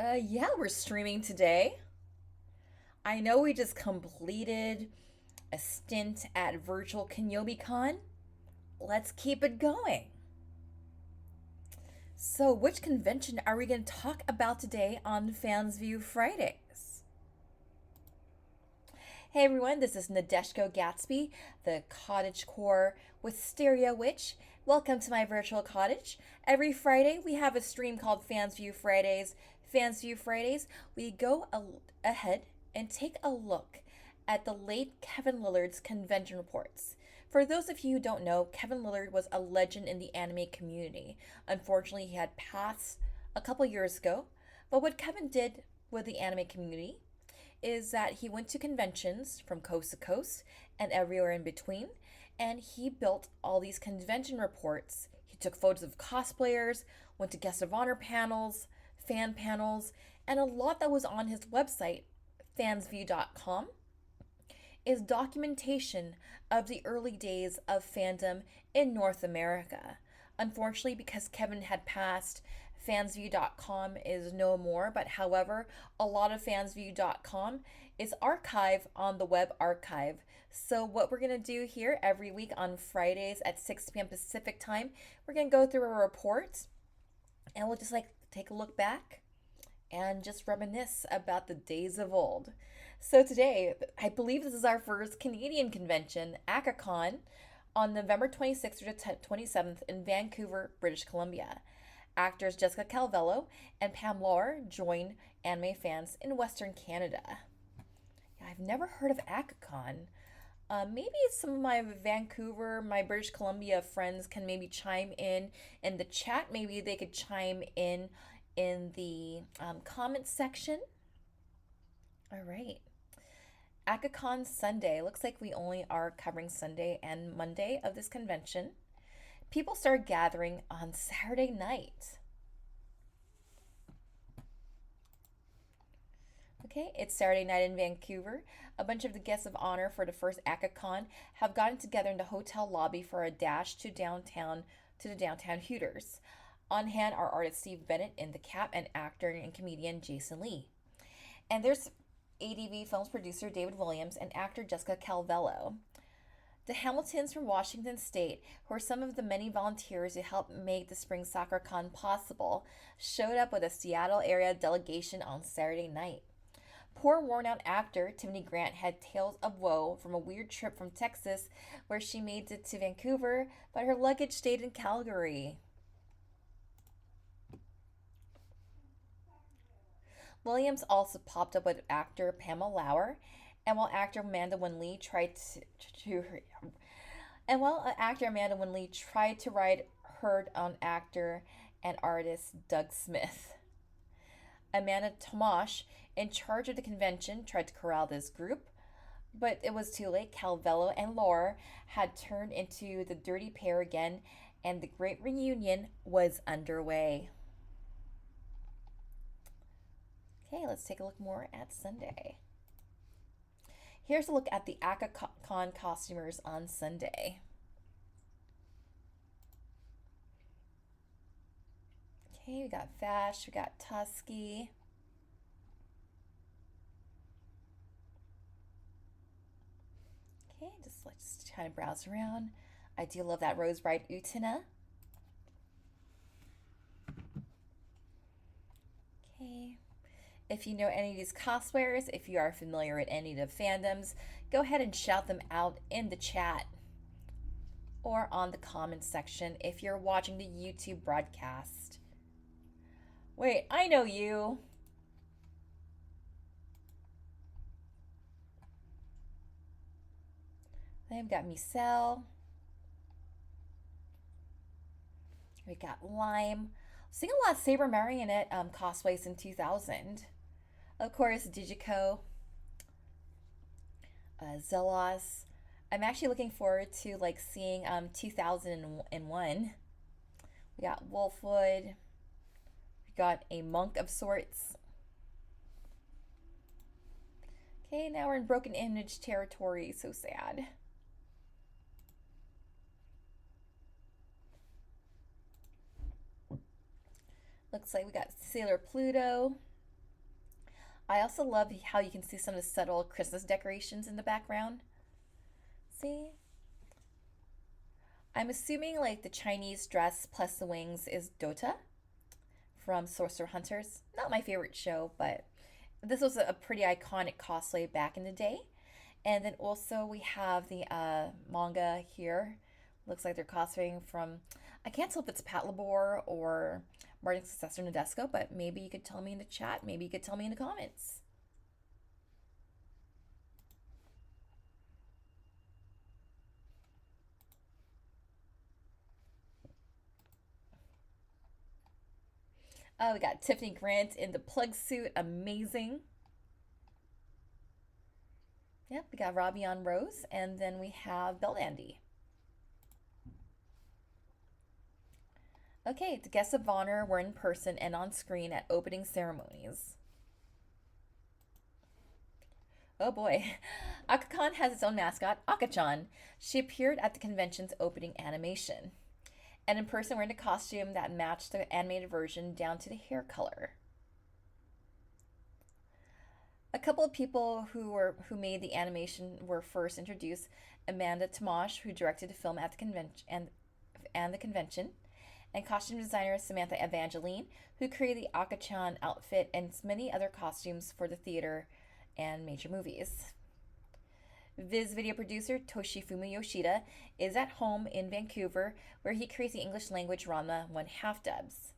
Yeah, we're streaming today. I know we just completed a stint at Virtual Con. Let's keep it going. So, which convention are we going to talk about today on Fansview Fridays? Hey everyone, this is Nadeshiko Gatsby, the cottagecore wisteria witch. Welcome to my virtual cottage. Every Friday we have a stream called Fansview Fridays. Fansview Fridays, we go ahead and take a look at the late Kevin Lillard's convention reports. For those of you who don't know, Kevin Lillard was a legend in the anime community. Unfortunately, he had passed a couple years ago, but what Kevin did with the anime community is that he went to conventions from coast to coast and everywhere in between, and he built all these convention reports. He took photos of cosplayers, went to guest of honor panels, fan panels, and a lot that was on his website, fansview.com, is documentation of the early days of fandom in North America. Unfortunately, because Kevin had passed, fansview.com is no more, but however, a lot of fansview.com is archived on the web archive. So, what we're going to do here every week on Fridays at 6 p.m. Pacific time, we're going to go through a report and we'll just take a look back and just reminisce about the days of old. So today, I believe this is our first Canadian convention, Aka Con, on November 26th to 27th in Vancouver, British Columbia. Actors Jessica Calvello and Pam Lawler join anime fans in Western Canada. I've never heard of Aka Con. Maybe some of my Vancouver, my British Columbia friends can maybe chime in the chat. Maybe they could chime in the comment section. All right. Aka Con Sunday. Looks like we only are covering Sunday and Monday of this convention. People start gathering on Saturday night. Okay, it's Saturday night in Vancouver. A bunch of the guests of honor for the first Aka Con have gotten together in the hotel lobby for a dash to the downtown Hooters. On hand are artist Steve Bennett in the cap and actor and comedian Jason Lee. And there's ADV Films producer David Williams and actor Jessica Calvello. The Hamiltons from Washington State, who are some of the many volunteers who helped make the Spring Soccer Con possible, showed up with a Seattle area delegation on Saturday night. Poor worn out actor Tiffany Grant had tales of woe from a weird trip from Texas where she made it to Vancouver, but her luggage stayed in Calgary. Williams also popped up with actor Pamela Lauer, and while actor Amanda Winley tried to and while actor Amanda Winley tried to ride herd on actor and artist Doug Smith. Amanda Tomash, in charge of the convention, tried to corral this group, but it was too late. Calvello and Laura had turned into the dirty pair again, and the great reunion was underway. Okay, let's take a look more at Sunday. Here's a look at the Aka Con costumers on Sunday. Okay, we got Vash, we got Tusky. Okay, let's kind of browse around. I do love that Rose Bride Utena. Okay. If you know any of these cosplayers, if you are familiar with any of the fandoms, go ahead and shout them out in the chat or on the comment section if you're watching the YouTube broadcast. Wait, I know you. Then we've got Michelle. We got Lime. Seeing a lot of Saber Marionette cosplays in 2000. Of course, Digiko, Zelos. I'm actually looking forward to seeing 2001. We got Wolfwood. We got a monk of sorts. Okay, now we're in Broken Image territory. So sad. Looks like we got Sailor Pluto. I also love how you can see some of the subtle Christmas decorations in the background. See? I'm assuming like the Chinese dress plus the wings is Dota from Sorcerer Hunters. Not my favorite show, but this was a pretty iconic cosplay back in the day. And then also we have the manga here. Looks like they're cosplaying from, I can't tell if it's Patlabor or Martin's successor Nadeshiko, but maybe you could tell me in the chat. Maybe you could tell me in the comments. Oh, we got Tiffany Grant in the plug suit. Amazing. Yep, we got Robbie on Rose, and then we have Belle Andy. Okay, the guests of honor were in person and on screen at opening ceremonies. Oh boy. Aka Con has its own mascot, Aka-chan. She appeared at the convention's opening animation, and in person wearing a costume that matched the animated version down to the hair color. A couple of people who made the animation were first introduced: Amanda Tomash, who directed the film at the convention and the convention, and costume designer Samantha Evangeline, who created the Aka-chan outfit and many other costumes for the theater and major movies. Viz video producer Toshifumu Yoshida is at home in Vancouver, where he creates the English language Ranma 1/2 dubs.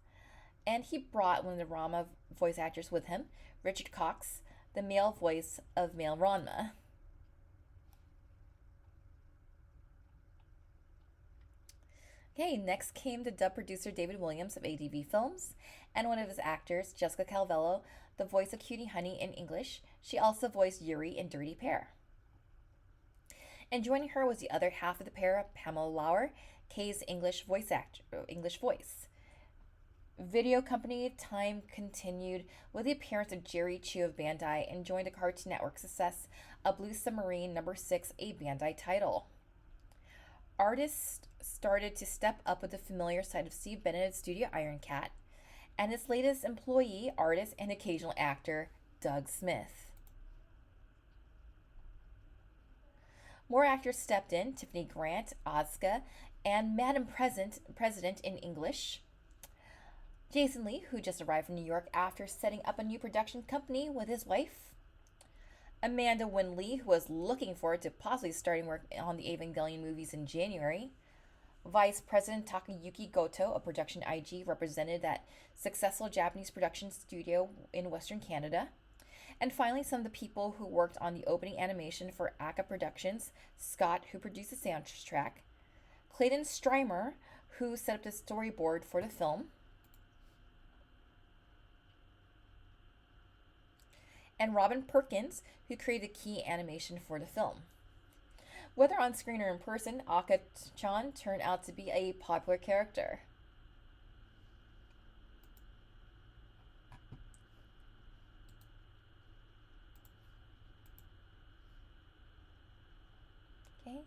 And he brought one of the Ranma voice actors with him, Richard Cox, the male voice of male Ranma. Okay, next came the dub producer David Williams of ADV Films, and one of his actors, Jessica Calvello, the voice of Cutie Honey in English. She also voiced Yuri in Dirty Pair. And joining her was the other half of the pair, Pamela Lauer, Kay's English voice. Video company time continued with the appearance of Jerry Chu of Bandai and joined a Cartoon Network success, A Blue Submarine #6, a Bandai title. Artists started to step up with the familiar side of Steve Bennett at Studio Iron Cat, and its latest employee, artist, and occasional actor, Doug Smith. More actors stepped in: Tiffany Grant, Asuka, and Madam President in English. Jason Lee, who just arrived from New York after setting up a new production company with his wife. Amanda Wynn Lee, who was looking forward to possibly starting work on the Evangelion movies in January. Vice President Takayuki Goto, a production IG, represented that successful Japanese production studio in Western Canada. And finally, some of the people who worked on the opening animation for Aka Productions: Scott, who produced the soundtrack; Clayton Strymer, who set up the storyboard for the film; and Robin Perkins, who created the key animation for the film. Whether on screen or in person, Aka-chan turned out to be a popular character. Okay,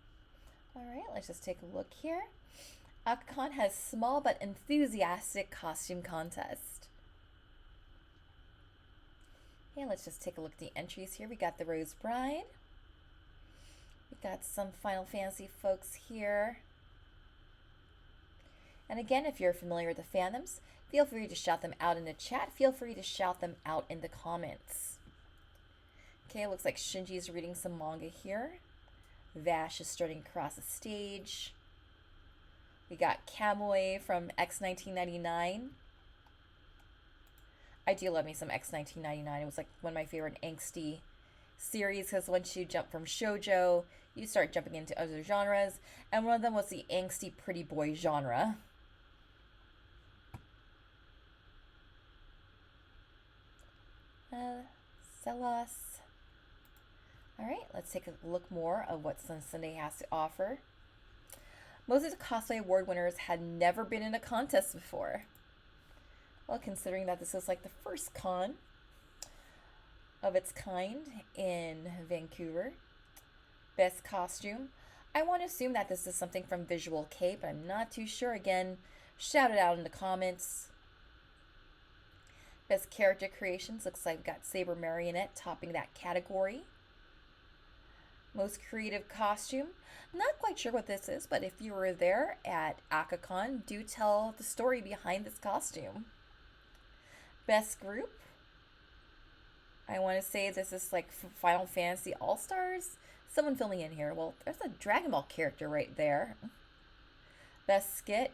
alright, let's just take a look here. Aka Con has small but enthusiastic costume contest. Okay, let's just take a look at the entries here. We got the Rose Bride. We got some Final Fantasy folks here. And again, if you're familiar with the fandoms, feel free to shout them out in the chat. Feel free to shout them out in the comments. Okay, it looks like Shinji's reading some manga here. Vash is starting across the stage. We got Kamui from X1999. I do love me some X1999. It was like one of my favorite angsty series, because once you jump from shoujo, you start jumping into other genres, and one of them was the angsty pretty boy genre. Celos. Alright, let's take a look more of what Sun Sunday has to offer. Most of the cosplay award winners had never been in a contest before. Well, considering that this was like the first con of its kind in Vancouver. Best costume. I want to assume that this is something from Visual K, but I'm not too sure. Again, shout it out in the comments. Best character creations, looks like we've got Saber Marionette topping that category. Most creative costume, not quite sure what this is, but if you were there at Aka Con, do tell the story behind this costume. Best group, I want to say this is like Final Fantasy All Stars. Someone fill me in here. Well, there's a Dragon Ball character right there. Best skit,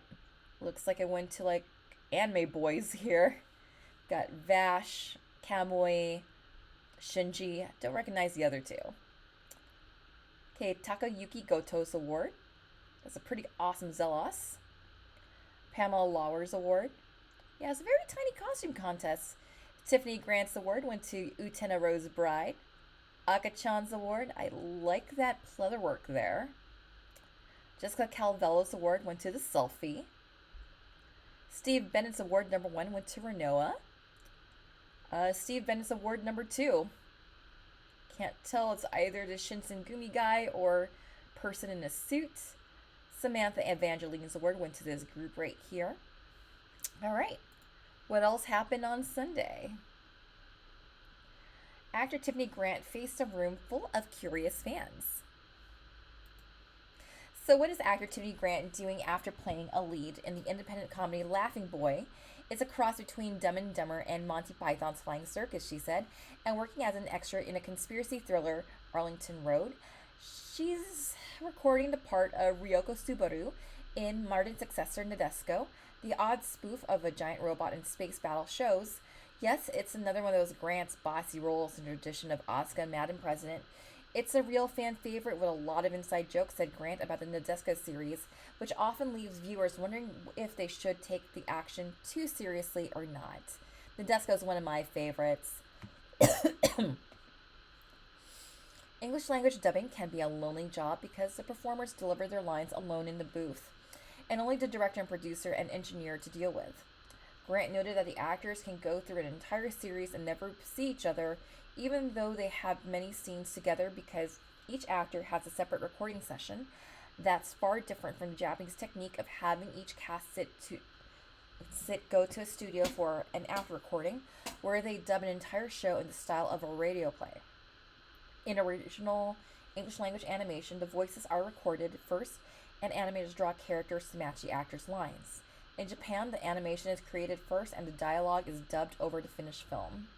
looks like I went to like anime boys here. Got Vash, Kamui, Shinji. Don't recognize the other two. Okay, Takayuki Goto's award. That's a pretty awesome Zelos. Pamela Lauer's award. Yeah, it's a very tiny costume contest. Tiffany Grant's award went to Utena Rose Bride. Aka-chan's award, I like that pleather work there. Jessica Calvello's award went to the selfie. Steve Bennett's award number 1 went to Renoa. Steve Bennett's award number 2. Can't tell, it's either the Shinsengumi guy or person in a suit. Samantha Evangeline's award went to this group right here. All right, what else happened on Sunday? Actor Tiffany Grant faced a room full of curious fans. So what is actor Tiffany Grant doing after playing a lead in the independent comedy Laughing Boy? It's a cross between Dumb and Dumber and Monty Python's Flying Circus, she said, and working as an extra in a conspiracy thriller, Arlington Road. She's recording the part of Ryoko Subaru in Martin's successor, Nadeshiko. The odd spoof of a giant robot in space battle shows, yes, it's another one of those Grant's bossy roles in the tradition of Asuka, Madam President. It's a real fan favorite with a lot of inside jokes, said Grant about the Nadeshiko series, which often leaves viewers wondering if they should take the action too seriously or not. Nadeshiko is one of my favorites. English language dubbing can be a lonely job because the performers deliver their lines alone in the booth, and only the director and producer and engineer to deal with. Grant noted that the actors can go through an entire series and never see each other, even though they have many scenes together, because each actor has a separate recording session. That's far different from the Japanese technique of having each cast go to a studio for an after recording, where they dub an entire show in the style of a radio play. In original English language animation, the voices are recorded first, and animators draw characters to match the actors' lines. In Japan, the animation is created first, and the dialogue is dubbed over the finished film.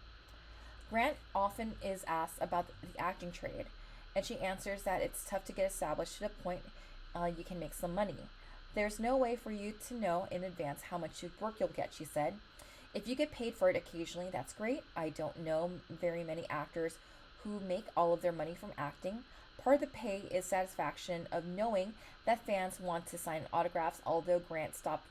Grant often is asked about the acting trade, and she answers that it's tough to get established to the point you can make some money. There's no way for you to know in advance how much work you'll get, she said. If you get paid for it occasionally, that's great. I don't know very many actors who make all of their money from acting. Part of the pay is satisfaction of knowing that fans want to sign autographs, although Grant stopped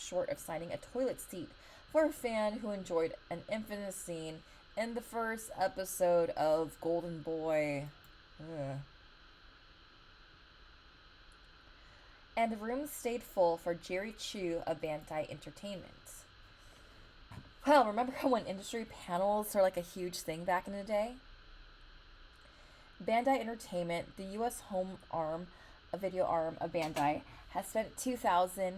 short of signing a toilet seat for a fan who enjoyed an infamous scene in the first episode of Golden Boy. Ugh. And the room stayed full for Jerry Chu of Bandai Entertainment. Well, remember how when industry panels were like a huge thing back in the day? Bandai Entertainment, the U.S. home arm, a video arm of Bandai, has spent $2,000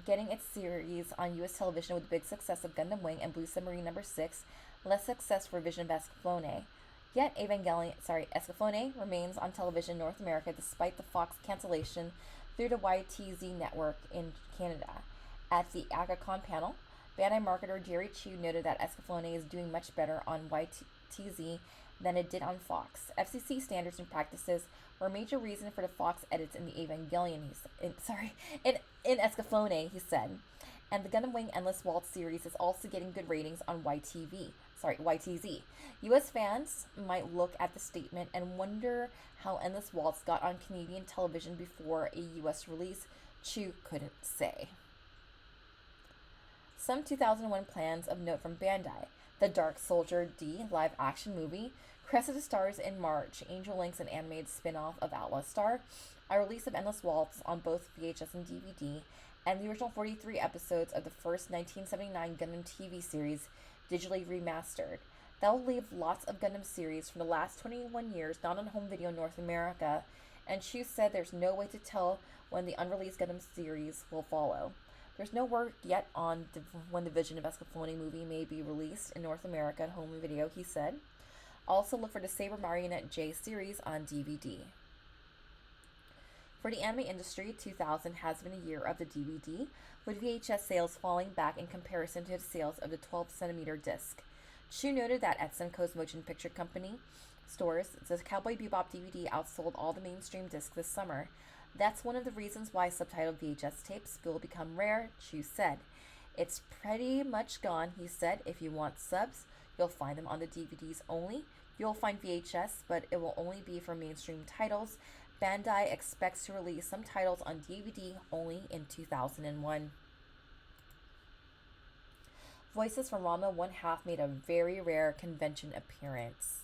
getting its series on U.S. television with the big success of Gundam Wing and Blue Submarine No. 6, less success for Vision of Escaflowne. Yet Escaflowne remains on television in North America despite the Fox cancellation through the YTZ network in Canada. At the Aka Con panel, Bandai marketer Jerry Chu noted that Escaflowne is doing much better on YTZ than it did on Fox. FCC standards and practices were a major reason for the Fox edits in the Evangelion, in Escaflowne, he said. And the Gundam Wing Endless Waltz series is also getting good ratings on YTZ. US fans might look at the statement and wonder how Endless Waltz got on Canadian television before a US release. Chu couldn't say. Some 2001 plans of note from Bandai. The Dark Soldier D live-action movie, Crest of the Stars in March, Angel Link's an animated spin-off of Outlaw Star, a release of Endless Waltz on both VHS and DVD, and the original 43 episodes of the first 1979 Gundam TV series digitally remastered. That will leave lots of Gundam series from the last 21 years not on home video in North America, and Chu said there's no way to tell when the unreleased Gundam series will follow. There's no word yet on when the Vision of Escaflowne movie may be released in North America and home video, he said. Also look for the Saber Marionette J series on DVD. For the anime industry, 2000 has been a year of the DVD, with VHS sales falling back in comparison to the sales of the 12-centimeter disc. Chu noted that at Simcoe's Motion Picture Company stores, the Cowboy Bebop DVD outsold all the mainstream discs this summer. That's one of the reasons why subtitled VHS tapes will become rare, Chu said. It's pretty much gone, he said. If you want subs, you'll find them on the DVDs only. You'll find VHS, but it will only be for mainstream titles. Bandai expects to release some titles on DVD only in 2001. Voices from Ranma 1/2 made a very rare convention appearance.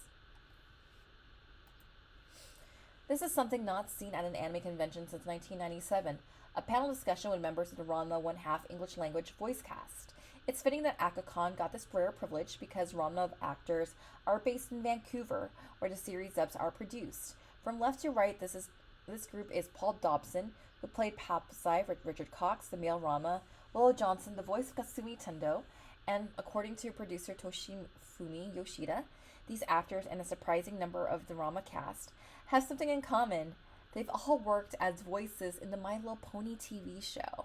This is something not seen at an anime convention since 1997, a panel discussion with members of the Ranma 1/2 English language voice cast. It's fitting that Aka Con got this rare privilege because Ranma actors are based in Vancouver, where the series dubs are produced. From left to right, this group is Paul Dobson, who played Papacy with Richard Cox, the male Ranma, Willow Johnson, the voice of Kasumi Tendo, and according to producer Toshifumi Yoshida, these actors and a surprising number of the Ranma cast have something in common. They've all worked as voices in the My Little Pony TV show.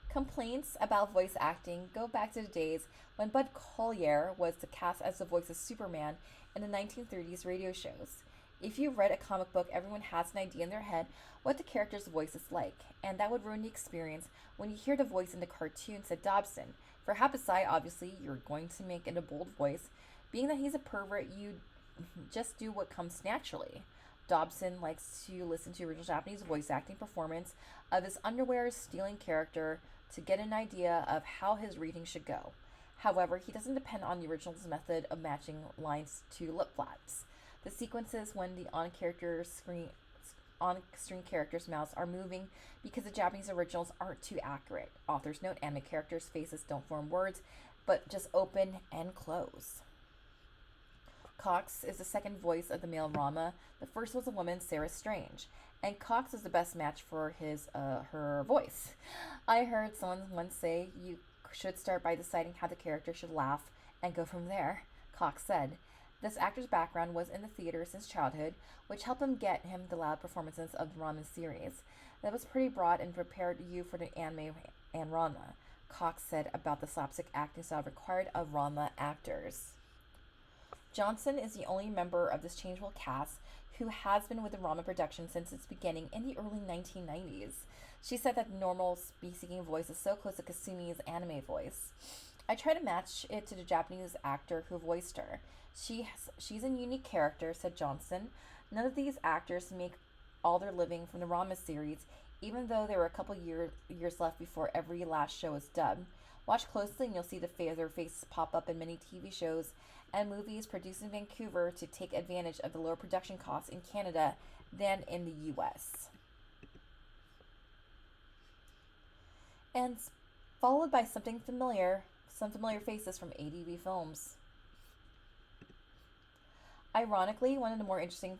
Complaints about voice acting go back to the days when Bud Collyer was cast as the voice of Superman in the 1930s radio shows. If you've read a comic book, everyone has an idea in their head what the character's voice is like, and that would ruin the experience when you hear the voice in the cartoon, said Dobson. For Hapisai, obviously, you're going to make it a bold voice. Being that he's a pervert, you just do what comes naturally. Dobson likes to listen to original Japanese voice acting performance of his underwear stealing character to get an idea of how his reading should go. However, he doesn't depend on the original's method of matching lines to lip flaps. The sequences when the on-screen characters' mouths are moving because the Japanese originals aren't too accurate. Authors note anime characters' faces don't form words, but just open and close. Cox is the second voice of the male Ranma. The first was a woman, Sarah Strange, and Cox is the best match for her voice. I heard someone once say you should start by deciding how the character should laugh and go from there, Cox said. This actor's background was in the theater since childhood, which helped get him the loud performances of the Ranma series. That was pretty broad and prepared you for the anime and Ranma, Cox said about the slapstick acting style required of Ranma actors. Johnson is the only member of this changeable cast who has been with the Ranma production since its beginning in the early 1990s. She said that the normal speaking voice is so close to Kasumi's anime voice. I try to match it to the Japanese actor who voiced her. She's a unique character, said Johnson. None of these actors make all their living from the Ranma series, even though there were a couple years left before every last show is dubbed. Watch closely and you'll see their faces pop up in many TV shows and movies produced in Vancouver to take advantage of the lower production costs in Canada than in the US. And followed by some familiar faces from ADV Films. Ironically, one of the more interesting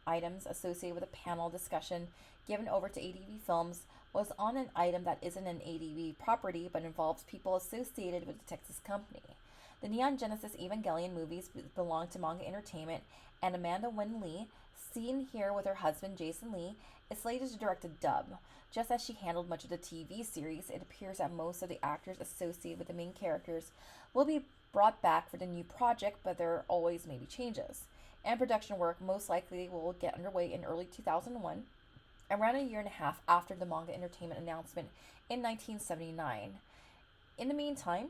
items associated with a panel discussion given over to ADV Films was on an item that isn't an ADV property but involves people associated with the Texas company. The Neon Genesis Evangelion movies belong to Manga Entertainment, and Amanda Wynn Lee, seen here with her husband Jason Lee, is slated to direct a dub. Just as she handled much of the TV series, it appears that most of the actors associated with the main characters will be brought back for the new project, but there always may be changes. And production work most likely will get underway in early 2001, around a year and a half after the Manga Entertainment announcement in 1979. In the meantime,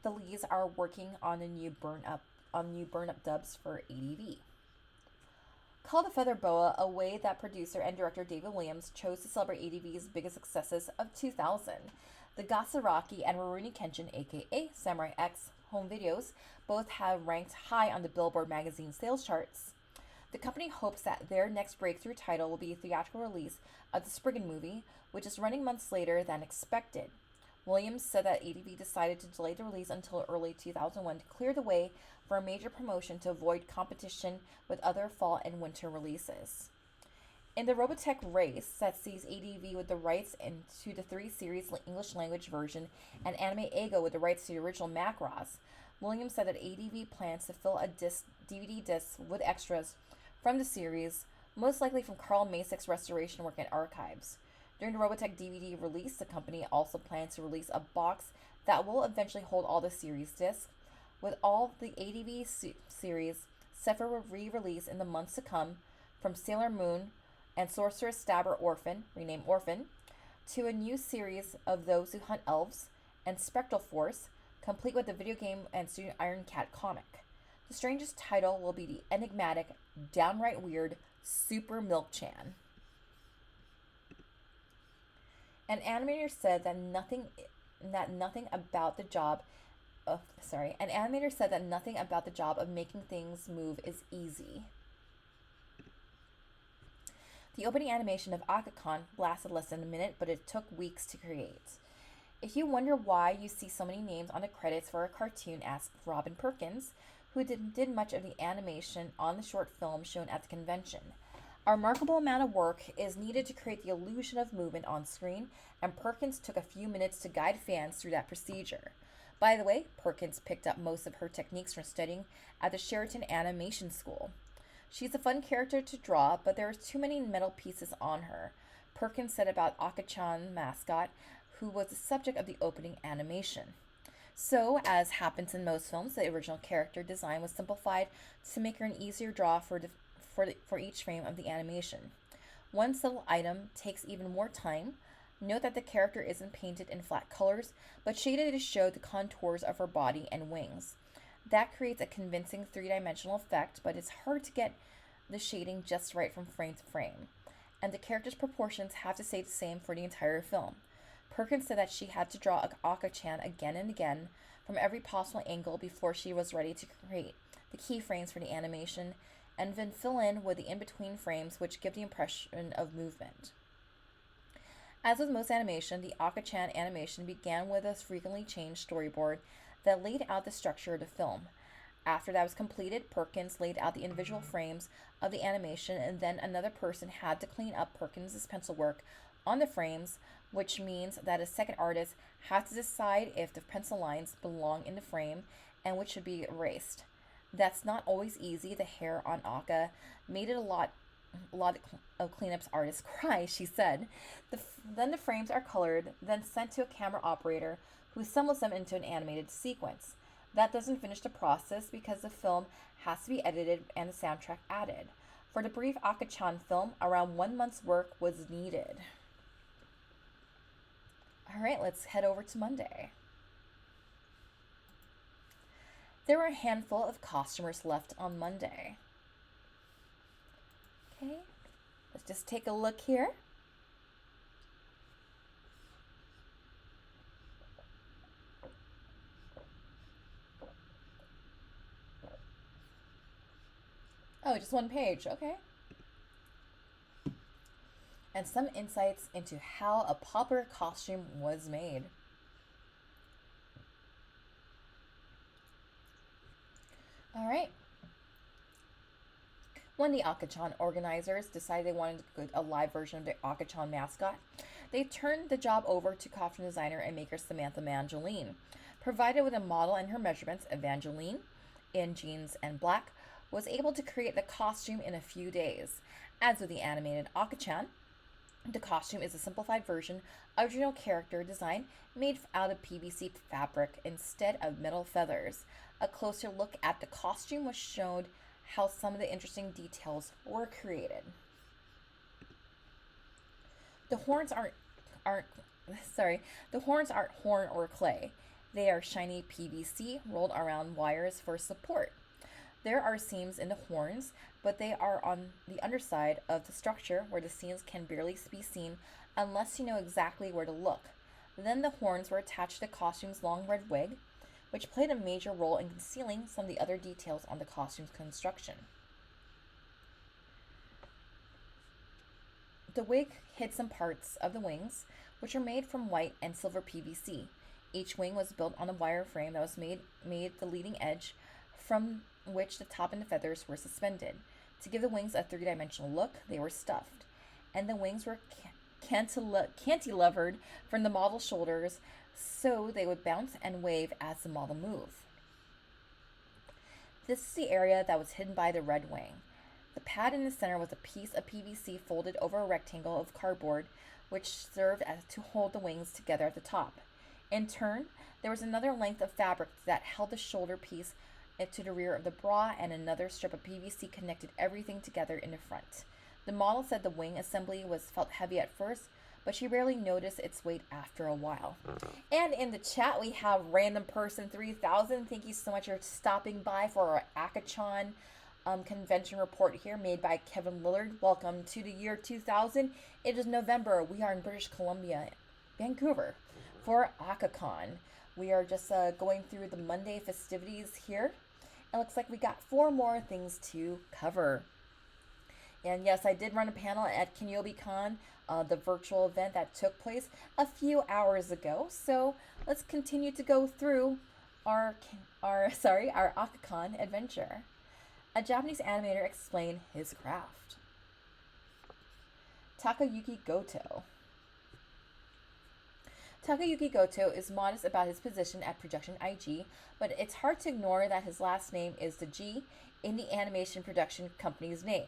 the Lees are working on new burn-up dubs for ADV. Called a Feather Boa, a way that producer and director David Williams chose to celebrate ADV's biggest successes of 2000. The Gasaraki and Rurouni Kenshin, aka Samurai X, home videos both have ranked high on the Billboard magazine sales charts. The company hopes that their next breakthrough title will be a theatrical release of the Spriggan movie, which is running months later than expected. Williams said that ADV decided to delay the release until early 2001 to clear the way for a major promotion to avoid competition with other fall and winter releases. In the Robotech race that sees ADV with the rights to the 3 series English language version and Anime Ego with the rights to the original Macross, Williams said that ADV plans to fill a DVD disc with extras from the series, most likely from Carl Masick's restoration work and archives. During the Robotech DVD release, the company also plans to release a box that will eventually hold all the series discs, with all the ADV series set for re-release in the months to come, from Sailor Moon and Sorceress Stabber Orphan, renamed Orphan, to a new series of Those Who Hunt Elves and Spectral Force, complete with the video game and Student Iron Cat comic. The strangest title will be the enigmatic, downright weird Super Milk Chan. An animator said that nothing about the job of making things move is easy. The opening animation of Aka Con lasted less than a minute, but it took weeks to create. If you wonder why you see so many names on the credits for a cartoon, ask Robin Perkins, who did much of the animation on the short film shown at the convention. A remarkable amount of work is needed to create the illusion of movement on screen, and Perkins took a few minutes to guide fans through that procedure. By the way, Perkins picked up most of her techniques from studying at the Sheraton Animation School. She's a fun character to draw, but there are too many metal pieces on her, Perkins said about Aka-chan mascot, who was the subject of the opening animation. So, as happens in most films, the original character design was simplified to make her an easier draw for each frame of the animation. One subtle item takes even more time. Note that the character isn't painted in flat colors, but shaded to show the contours of her body and wings. That creates a convincing 3-dimensional effect, but it's hard to get the shading just right from frame to frame. And the character's proportions have to stay the same for the entire film. Perkins said that she had to draw Aka-chan again and again from every possible angle before she was ready to create the keyframes for the animation, and then fill in with the in-between frames which give the impression of movement. As with most animation, the Aka-chan animation began with a frequently changed storyboard that laid out the structure of the film. After that was completed, Perkins laid out the individual frames of the animation, and then another person had to clean up Perkins' pencil work on the frames, which means that a second artist had to decide if the pencil lines belong in the frame and which should be erased. That's not always easy. The hair on Aka made it a lot of cleanups artists cry, she said. Then the frames are colored, then sent to a camera operator who assembles them into an animated sequence. That doesn't finish the process because the film has to be edited and the soundtrack added. For the brief Aka-chan film, around 1 month's work was needed. Alright, let's head over to Monday. There were a handful of costumers left on Monday. Okay, let's just take a look here. Oh, just one page, okay. And some insights into how a popular costume was made. All right. When the Aka-chan organizers decided they wanted a live version of the Aka-chan mascot, they turned the job over to costume designer and maker Samantha Evangeline. Provided with a model and her measurements, Evangeline, in jeans and black, was able to create the costume in a few days. As with the animated Aka-chan, the costume is a simplified version of original character design made out of PVC fabric instead of metal feathers. A closer look at the costume was shown how some of the interesting details were created. The horns aren't horn or clay. They are shiny PVC rolled around wires for support. There are seams in the horns, but they are on the underside of the structure where the seams can barely be seen unless you know exactly where to look. Then the horns were attached to the costume's long red wig, which played a major role in concealing some of the other details on the costume's construction. The wig hid some parts of the wings, which are made from white and silver PVC. Each wing was built on a wire frame that was made the leading edge, from which the top and the feathers were suspended. To give the wings a 3-dimensional look, they were stuffed. and the wings were cantilevered from the model's shoulders so they would bounce and wave as the model moved. This is the area that was hidden by the red wing. The pad in the center was a piece of PVC folded over a rectangle of cardboard, which served as to hold the wings together at the top. In turn, there was another length of fabric that held the shoulder piece to the rear of the bra, and another strip of PVC connected everything together in the front. The model said the wing assembly felt heavy at first, but she rarely noticed its weight after a while. And in the chat, we have Random Person 3000. Thank you so much for stopping by for our Aka Con convention report here made by Kevin Lillard. Welcome to the year 2000. It is November. We are in British Columbia, Vancouver, for Aka Con. We are just going through the Monday festivities here. It looks like we got 4 more things to cover. And yes, I did run a panel at KenyobiCon, the virtual event that took place a few hours ago. So let's continue to go through our Aka Con adventure. A Japanese animator explained his craft. Takayuki Goto. Takayuki Goto is modest about his position at Production IG, but it's hard to ignore that his last name is the G in the animation production company's name.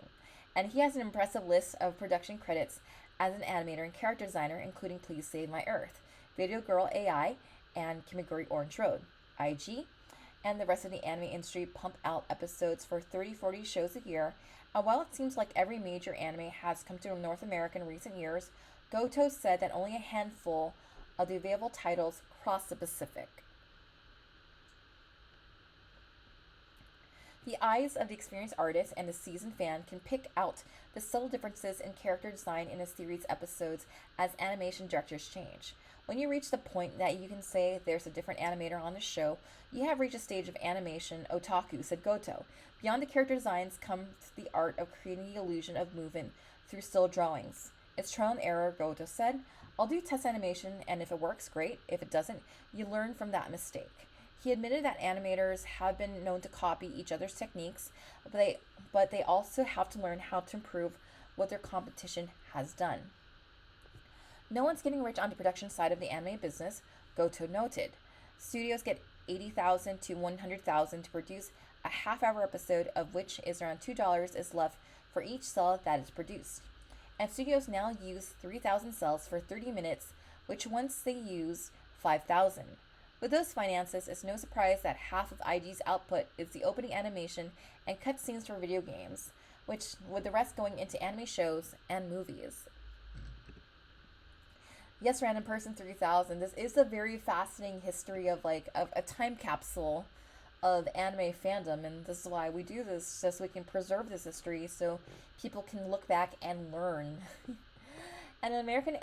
And he has an impressive list of production credits as an animator and character designer, including Please Save My Earth, Video Girl AI, and Kimiguri Orange Road. IG and the rest of the anime industry pump out episodes for 30-40 shows a year, and while it seems like every major anime has come to North America in recent years, Goto said that only a handful of the available titles cross the Pacific. The eyes of the experienced artist and the seasoned fan can pick out the subtle differences in character design in a series' episodes as animation directors change. When you reach the point that you can say there's a different animator on the show, you have reached a stage of animation otaku, said Goto. Beyond the character designs comes the art of creating the illusion of movement through still drawings. It's trial and error, Goto said. I'll do test animation, and if it works, great. If it doesn't, you learn from that mistake. He admitted that animators have been known to copy each other's techniques, but they also have to learn how to improve what their competition has done. No one's getting rich on the production side of the anime business, Goto noted. Studios get $80,000 to $100,000 to produce a half-hour episode, of which is around $2 is left for each cell that is produced. And studios now use 3,000 cells for 30 minutes, which once they used 5,000. With those finances, it's no surprise that half of IG's output is the opening animation and cutscenes for video games, which with the rest going into anime shows and movies. Yes, Random Person 3000, this is a very fascinating history of a time capsule of anime fandom, and this is why we do this, just so we can preserve this history so people can look back and learn. An American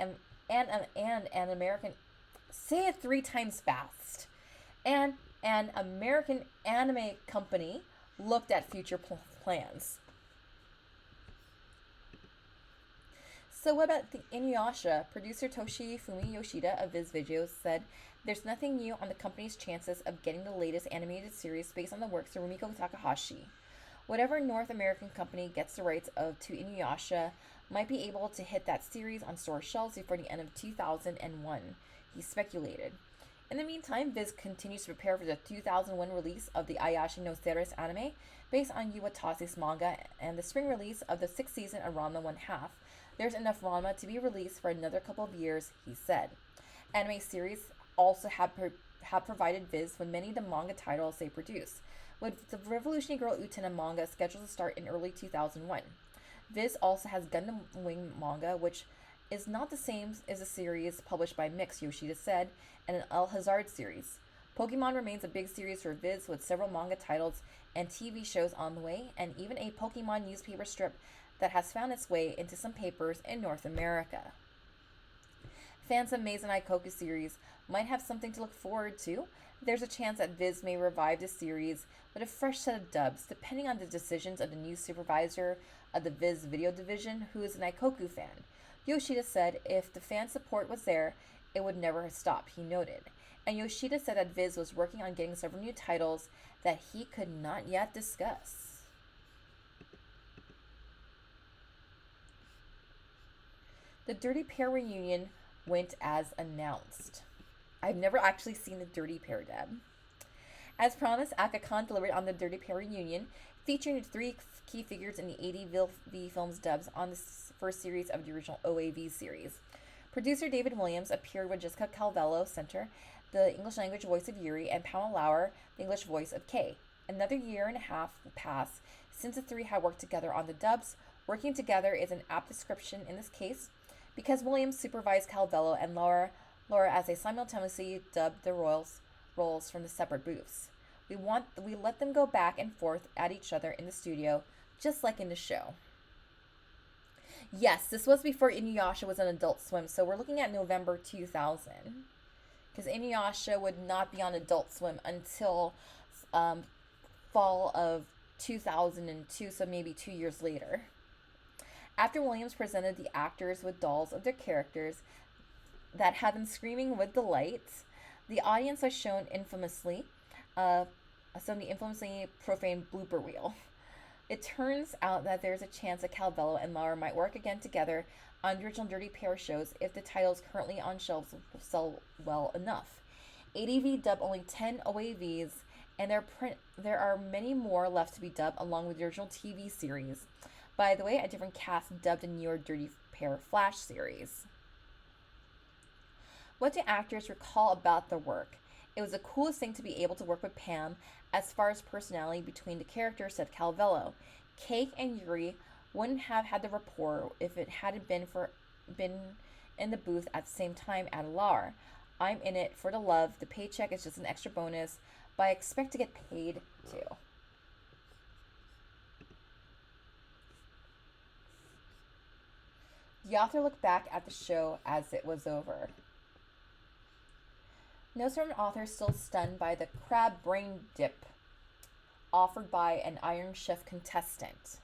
say it 3 times fast. And an American anime company looked at future plans. So what about the Inuyasha? Producer Toshifumi Yoshida of Viz Videos said, "There's nothing new on the company's chances of getting the latest animated series based on the works of Rumiko Takahashi. Whatever North American company gets the rights to Inuyasha might be able to hit that series on store shelves before the end of 2001, he speculated. In the meantime, Viz continues to prepare for the 2001 release of the Ayashi no Seres anime, based on Yu Watase's manga, and the spring release of the 6th season of Ranma 1/2. There's enough Ranma to be released for another couple of years, he said. Anime series also have provided Viz with many of the manga titles they produce, with the Revolutionary Girl Utena manga scheduled to start in early 2001. Viz also has Gundam Wing manga, which is not the same as a series published by Mix, Yoshida said, and an El Hazard series. Pokemon remains a big series for Viz, with several manga titles and TV shows on the way, and even a Pokemon newspaper strip that has found its way into some papers in North America. Fans of Maze and Ikoku series might have something to look forward to. There's a chance that Viz may revive the series with a fresh set of dubs, depending on the decisions of the new supervisor of the Viz video division, who is an Ikoku fan. Yoshida said if the fan support was there, it would never stop, he noted. And Yoshida said that Viz was working on getting several new titles that he could not yet discuss. The Dirty Pair reunion went as announced. I've never actually seen the Dirty Pair, Deb. As promised, Aka Con delivered on the Dirty Pair reunion, featuring three key figures in the 80 V Films dubs on the first series of the original OAV series. Producer David Williams appeared with Jessica Calvello Center, the English language voice of Yuri, and Pamela Lauer, the English voice of Kay. Another year and a half passed since the three had worked together on the dubs. Working together is an apt description in this case, because Williams supervised Calvello and Laura as they simultaneously dubbed the roles from the separate booths. We let them go back and forth at each other in the studio, just like in the show. Yes, this was before Inuyasha was on Adult Swim, so we're looking at November 2000. Because Inuyasha would not be on Adult Swim until fall of 2002, so maybe 2 years later. After Williams presented the actors with dolls of their characters that had them screaming with delight, the audience was shown the infamously profane blooper reel. It turns out that there's a chance that Calvello and Laura might work again together on the original Dirty Pair shows if the titles currently on shelves sell well enough. ADV dubbed only 10 OAVs, and there are many more left to be dubbed along with the original TV series. By the way, a different cast dubbed a newer Dirty Pair Flash series. What do actors recall about the work? It was the coolest thing to be able to work with Pam as far as personality between the characters, said Calvello. Cake and Yuri wouldn't have had the rapport if it hadn't been in the booth at the same time at Laura. I'm in it for the love. The paycheck is just an extra bonus, but I expect to get paid too. The author looked back at the show as it was over. Notes from an author still stunned by the crab brain dip offered by an Iron Chef contestant.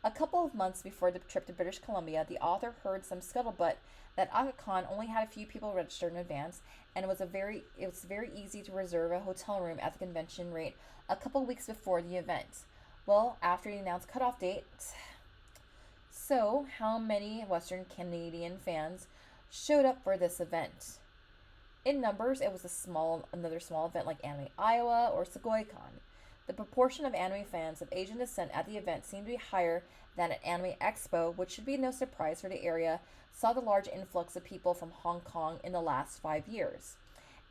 A couple of months before the trip to British Columbia, the author heard some scuttlebutt that Aka Con only had a few people registered in advance, and it was very easy to reserve a hotel room at the convention rate a couple weeks before the event. Well, after the announced cutoff date, so how many Western Canadian fans showed up for this event? In numbers, it was another small event like Anime Iowa or SegoyCon. The proportion of anime fans of Asian descent at the event seemed to be higher than at Anime Expo, which should be no surprise for the area saw the large influx of people from Hong Kong in the last 5 years.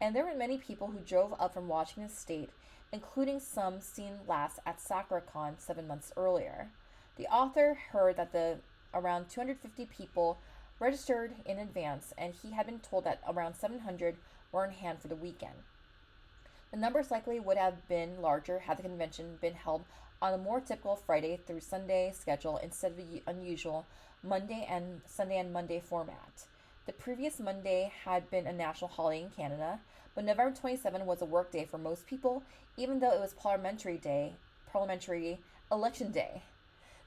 And there were many people who drove up from Washington State, including some seen last at SakuraCon 7 months earlier. The author heard that around 250 people registered in advance, and he had been told that around 700 were in hand for the weekend. The numbers likely would have been larger had the convention been held on a more typical Friday through Sunday schedule instead of the unusual Sunday and Monday format. The previous Monday had been a national holiday in Canada, but November 27 was a work day for most people, even though it was parliamentary election day.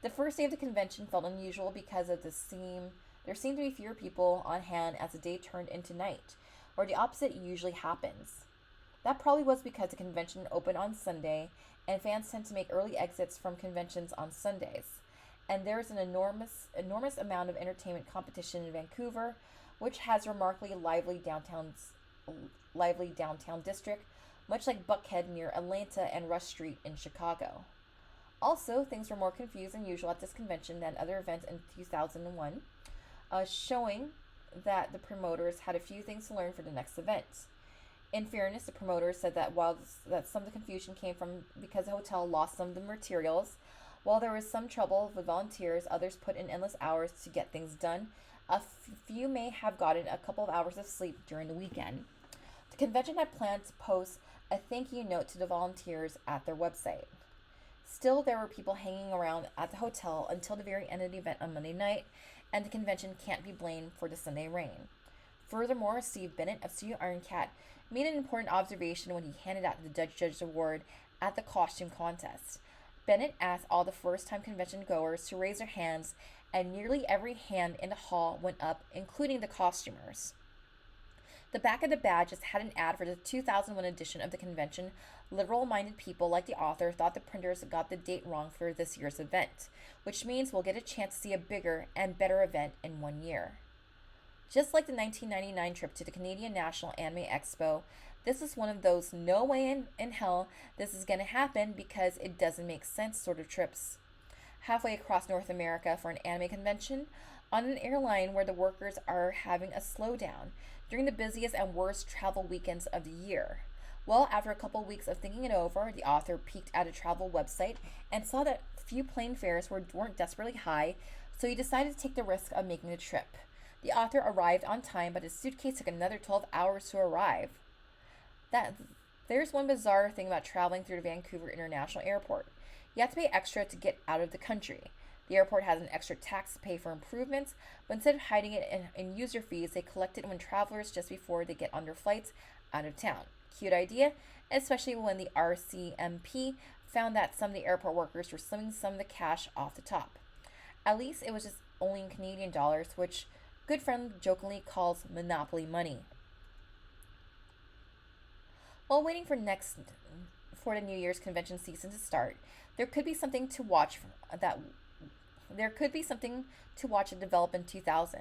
The first day of the convention felt unusual because of there seemed to be fewer people on hand as the day turned into night, or the opposite usually happens. That probably was because the convention opened on Sunday, and fans tend to make early exits from conventions on Sundays. And there is an enormous amount of entertainment competition in Vancouver, which has a remarkably lively downtown district, much like Buckhead near Atlanta and Rush Street in Chicago. Also, things were more confused than usual at this convention than other events in 2001, showing that the promoters had a few things to learn for the next event. In fairness, the promoters said that some of the confusion came from because the hotel lost some of the materials. While there was some trouble with volunteers, others put in endless hours to get things done. A few may have gotten a couple of hours of sleep during the weekend. The convention had planned to post a thank you note to the volunteers at their website. Still, there were people hanging around at the hotel until the very end of the event on Monday night, and the convention can't be blamed for the Sunday rain. Furthermore, Steve Bennett of Studio Iron Cat made an important observation when he handed out the Dutch Judges Award at the costume contest. Bennett asked all the first-time convention goers to raise their hands, and nearly every hand in the hall went up, including the costumers. The back of the badges had an ad for the 2001 edition of the convention. Liberal-minded people like the author thought the printers got the date wrong for this year's event, which means we'll get a chance to see a bigger and better event in 1 year. Just like the 1999 trip to the Canadian National Anime Expo, this is one of those no way in hell this is going to happen because it doesn't make sense sort of trips. Halfway across North America for an anime convention, on an airline where the workers are having a slowdown during the busiest and worst travel weekends of the year. Well, after a couple weeks of thinking it over, the author peeked at a travel website and saw that few plane fares weren't desperately high, so he decided to take the risk of making the trip. The author arrived on time, but his suitcase took another 12 hours to arrive. There's one bizarre thing about traveling through the Vancouver International Airport. You have to pay extra to get out of the country. The airport has an extra tax to pay for improvements, but instead of hiding it in user fees, they collect it when travelers just before they get on their flights out of town. Cute idea, especially when the RCMP found that some of the airport workers were slimming some of the cash off the top. At least it was just only in Canadian dollars, which good friend jokingly calls monopoly money. While waiting for the New Year's convention season to start, there could be something to watch that develop in 2000.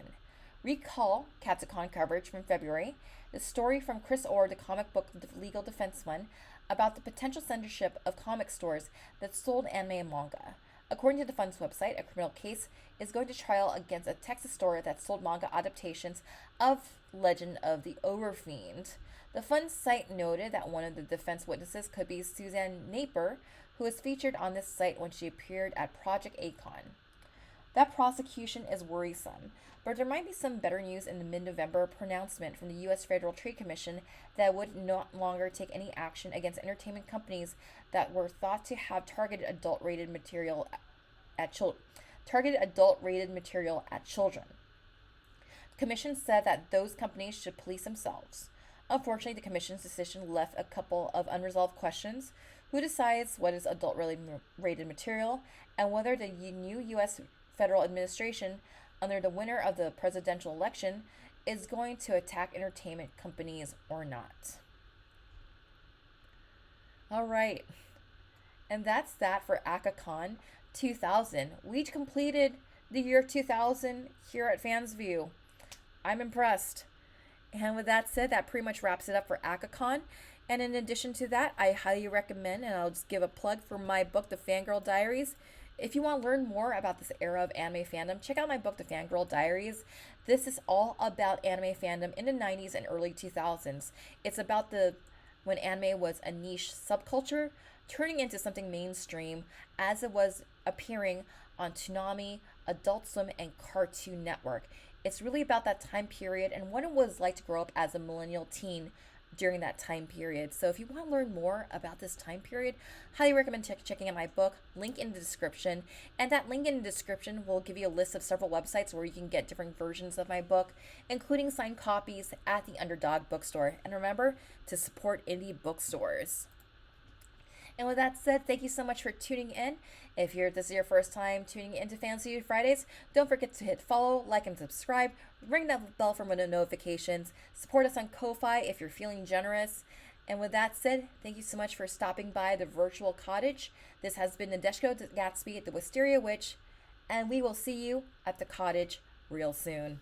Recall Aka Con coverage from February, the story from Chris Orr, the comic book legal defense one, about the potential censorship of comic stores that sold anime and manga. According to the Fun's website, a criminal case is going to trial against a Texas store that sold manga adaptations of Legend of the Overfiend. The Fun site noted that one of the defense witnesses could be Suzanne Naper, who was featured on this site when she appeared at Project Aka Con. That prosecution is worrisome, but there might be some better news in the mid-November pronouncement from the U.S. Federal Trade Commission that would no longer take any action against entertainment companies that were thought to have targeted adult-rated material at children. The commission said that those companies should police themselves. Unfortunately, the commission's decision left a couple of unresolved questions. Who decides what is adult-rated material, and whether the new U.S. federal administration, under the winner of the presidential election, is going to attack entertainment companies or not. All right. And that's that for Aka Con 2000. We completed the year 2000 here at Fansview. I'm impressed. And with that said, that pretty much wraps it up for Aka Con. And in addition to that, I highly recommend, and I'll just give a plug for my book, The Fangirl Diaries. If you want to learn more about this era of anime fandom, check out my book, The Fangirl Diaries. This is all about anime fandom in the 90s and early 2000s. It's about when anime was a niche subculture, turning into something mainstream as it was appearing on Toonami, Adult Swim, and Cartoon Network. It's really about that time period and what it was like to grow up as a millennial teen during that time period. So if you want to learn more about this time period, highly recommend checking out my book, link in the description. And that link in the description will give you a list of several websites where you can get different versions of my book, including signed copies at the Underdog bookstore. And remember to support indie bookstores. And with that said, thank you so much for tuning in. If this is your first time tuning into Fansview Fridays, don't forget to hit follow, like, and subscribe. Ring that bell for notifications. Support us on Ko-Fi if you're feeling generous. And with that said, thank you so much for stopping by the virtual cottage. This has been Nadeshiko Gatsby, the Wisteria Witch, and we will see you at the cottage real soon.